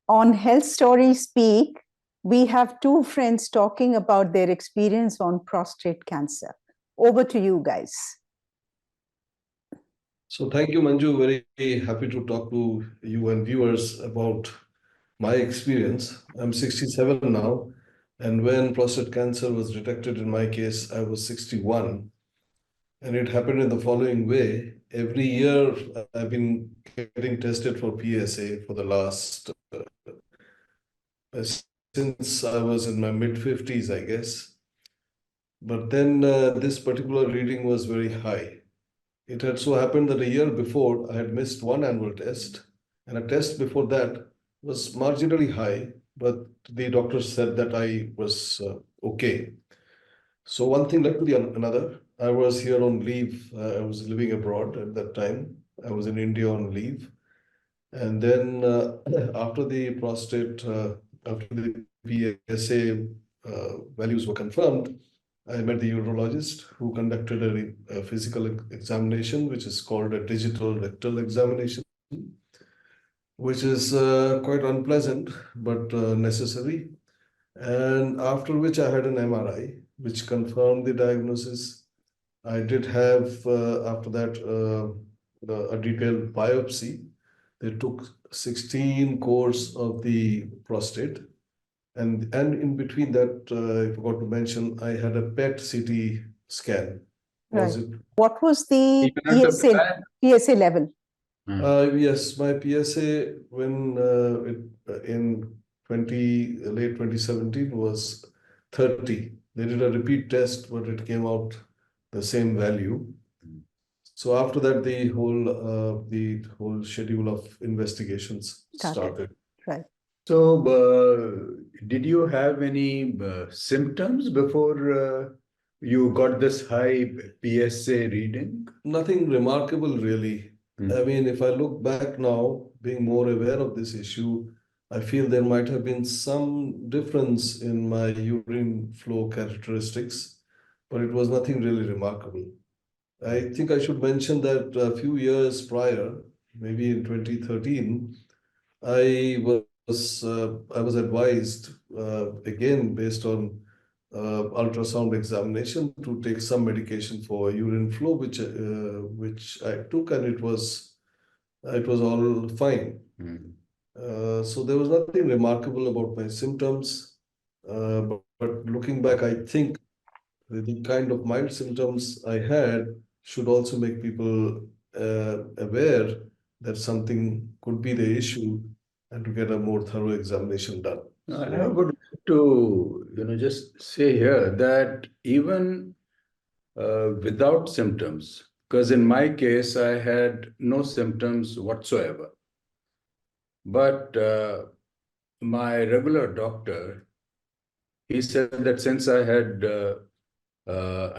On Health Stories Speak, we have two friends talking about their experience on prostate cancer. Over to you guys. So thank you, Manju. Very happy to talk to you and viewers about my experience. I'm 67 now, and when prostate cancer was detected in my case, I was 61. And it happened in the following way. Every year, I've been getting tested for PSA for the last, since I was in my mid-50s, I guess. But then this particular reading was very high. It had so happened that a year before, I had missed one annual test, and a test before that was marginally high, but the doctor said that I was okay. So one thing led to the another. I was here on leave. I was living abroad at that time. I was in India on leave. And then after the after the PSA values were confirmed, I met the urologist who conducted a physical examination, which is called a digital rectal examination, which is quite unpleasant but necessary. And after which I had an MRI, which confirmed the diagnosis. I did have, after that, a detailed biopsy. They took 16 cores of the prostate. And in between that, I forgot to mention, I had a PET CT scan. Right. What was the PSA level? Yes, my PSA when in late 2017 was 30. They did a repeat test, but it came out the same value. So after that, the whole schedule of investigations started. Right. So, did you have any symptoms before you got this high PSA reading? Nothing remarkable, really. I mean, if I look back now, being more aware of this issue, I feel there might have been some difference in my urine flow characteristics, but it was nothing really remarkable. I think I should mention that a few years prior, maybe in 2013, I was advised again based on ultrasound examination to take some medication for urine flow, which I took, and it was all fine. So there was nothing remarkable about my symptoms, but looking back, I think the kind of mild symptoms I had should also make people aware that something could be the issue and to get a more thorough examination done. I would like to, just say here that even without symptoms, because in my case, I had no symptoms whatsoever. But my regular doctor, he said that since I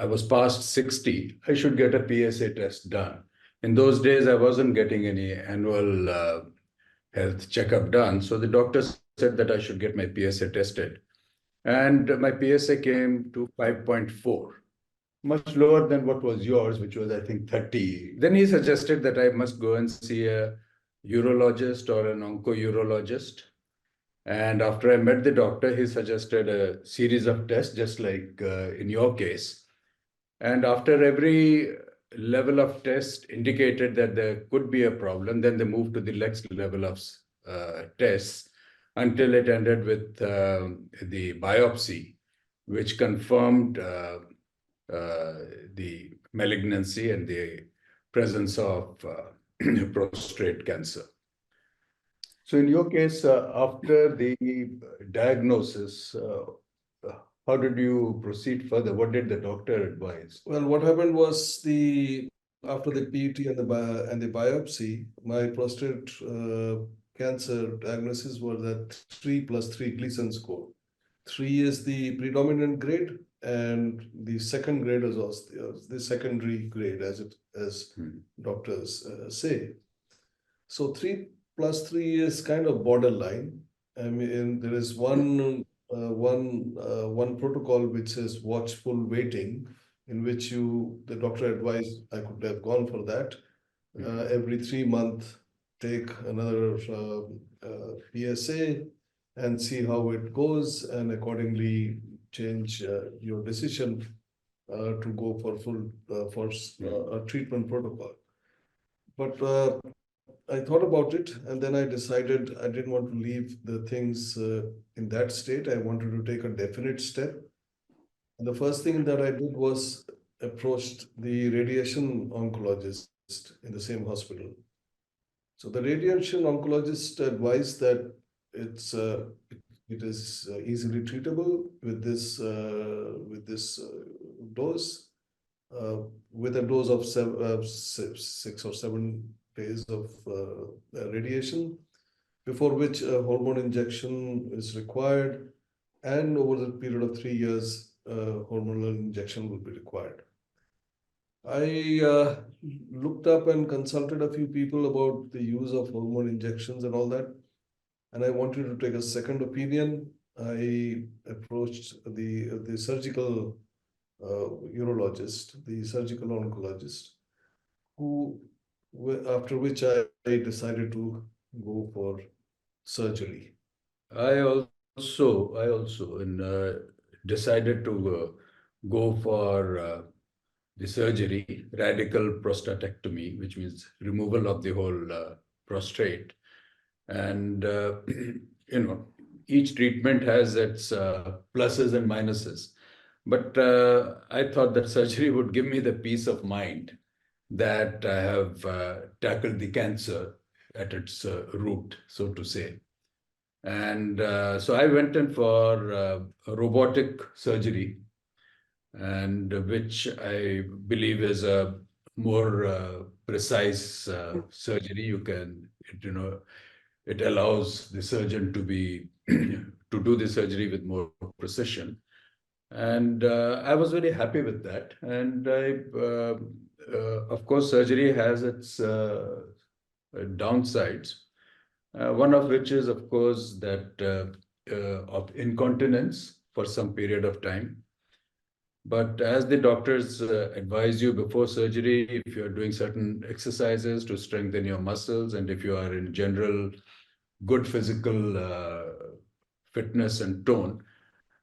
was past 60, I should get a PSA test done. In those days, I wasn't getting any annual health checkup done. So the doctor said that I should get my PSA tested. And my PSA came to 5.4, much lower than what was yours, which was, I think, 30. Then he suggested that I must go and see a urologist or an onco-urologist. And after I met the doctor, he suggested a series of tests, just like in your case. And after every level of test indicated that there could be a problem, then they moved to the next level of tests until it ended with the biopsy, which confirmed the malignancy and the presence of prostate cancer. So in your case, after the diagnosis, how did you proceed further? What did the doctor advise? Well, what happened was after the PET and the biopsy, my prostate cancer diagnosis was at 3+3 Gleason score. 3 is the predominant grade, and the second grade is also the secondary grade, as doctors say. So 3+3 is kind of borderline. I mean, there is one protocol which says watchful waiting, in which the doctor advised I could have gone for that every 3 months take another PSA and see how it goes, and accordingly change your decision to go for a treatment protocol. But I thought about it, and then I decided I didn't want to leave the things in that state. I wanted to take a definite step. And the first thing that I did was approached the radiation oncologist in the same hospital. So the radiation oncologist advised that it is easily treatable with this dose, with a dose of 6 or 7 days of radiation, before which a hormone injection is required, and over the period of 3 years, hormonal injection will be required. I looked up and consulted a few people about the use of hormone injections and all that, and I wanted to take a second opinion. I approached the surgical urologist, the surgical oncologist, after which I decided to go for surgery. I also decided to go for the surgery, radical prostatectomy, which means removal of the whole prostate. And each treatment has its pluses and minuses. But I thought that surgery would give me the peace of mind that I have tackled the cancer at its root, so to say. And so I went in for robotic surgery, and which I believe is a more precise surgery. It allows the surgeon to do the surgery with more precision. And I was very happy with that. And of course, surgery has its downsides. One of which is, of course, that of incontinence for some period of time. But as the doctors advise you before surgery, if you're doing certain exercises to strengthen your muscles, and if you are in general good physical fitness and tone,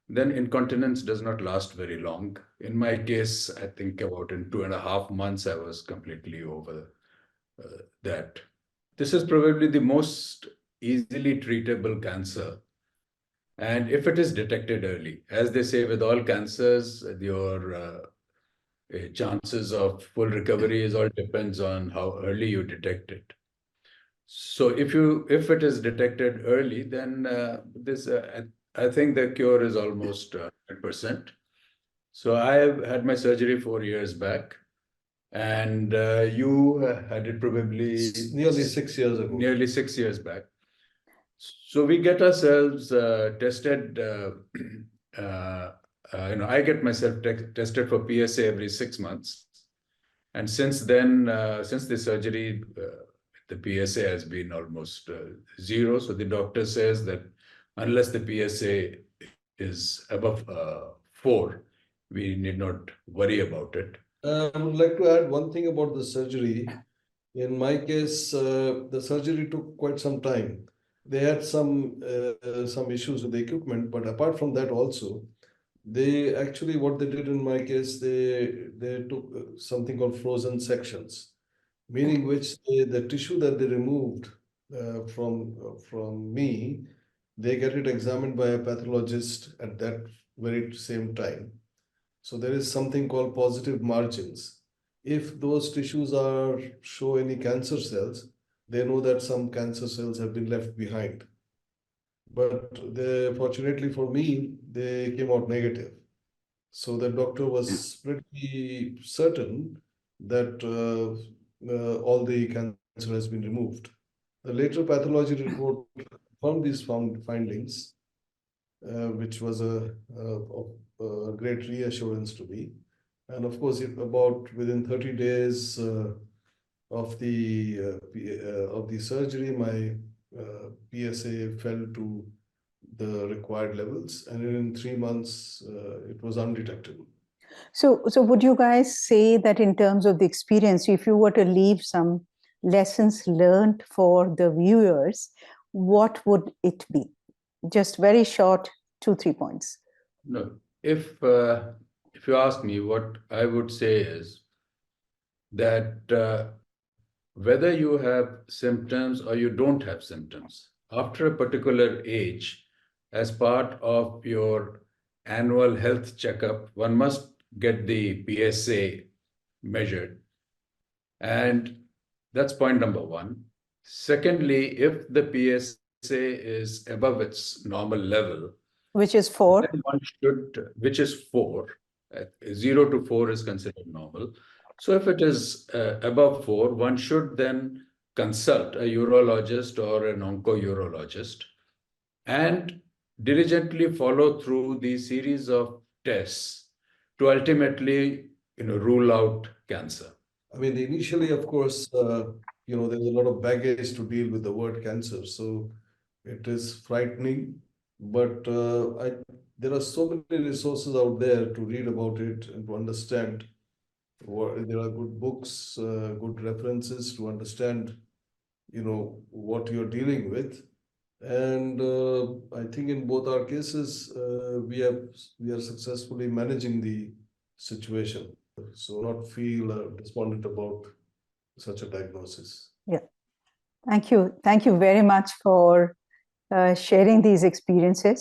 then incontinence does not last very long. In my case, I think about in 2.5 months, I was completely over that. This is probably the most easily treatable cancer. And if it is detected early, as they say with all cancers, your chances of full recovery is all depends on how early you detect it. So if it is detected early, then I think the cure is almost 100%. So I had my surgery 4 years back, and you had it probably nearly 6 years ago. Nearly 6 years back. So we get ourselves tested. I get myself tested for PSA every 6 months, and since then, since the surgery, the PSA has been almost 0. So the doctor says that unless the PSA is above 4, we need not worry about it. I would like to add one thing about the surgery. In my case, the surgery took quite some time. They had some issues with the equipment, but apart from that also, what they did in my case, they took something called frozen sections, meaning which the tissue that they removed from me, they get it examined by a pathologist at that very same time. So there is something called positive margins. If those tissues show any cancer cells, they know that some cancer cells have been left behind. But fortunately for me, they came out negative. So the doctor was pretty certain that all the cancer has been removed. The later pathology report found these findings, which was a great reassurance to me. And of course, within 30 days of the surgery, my PSA fell to the required levels, and in 3 months, it was undetectable. So would you guys say that in terms of the experience, if you were to leave some lessons learned for the viewers, what would it be? Just very short, 2-3 points. No, if you ask me, what I would say is that whether you have symptoms or you don't have symptoms, after a particular age, as part of your annual health checkup, one must get the PSA measured. And that's point number one. Secondly, if the PSA is above its normal level, Which is 4. then one should, which is 4, 0 to 4 is considered normal. So if it is above 4, one should then consult a urologist or an onco-urologist and diligently follow through the series of tests to ultimately, rule out cancer. I mean, initially, of course, there's a lot of baggage to deal with the word cancer, so it is frightening. But there are so many resources out there to read about it and to understand. There are good books, good references to understand, what you're dealing with. And I think in both our cases, we are successfully managing the situation. So not feel despondent about such a diagnosis. Yeah. Thank you. Thank you very much for sharing these experiences.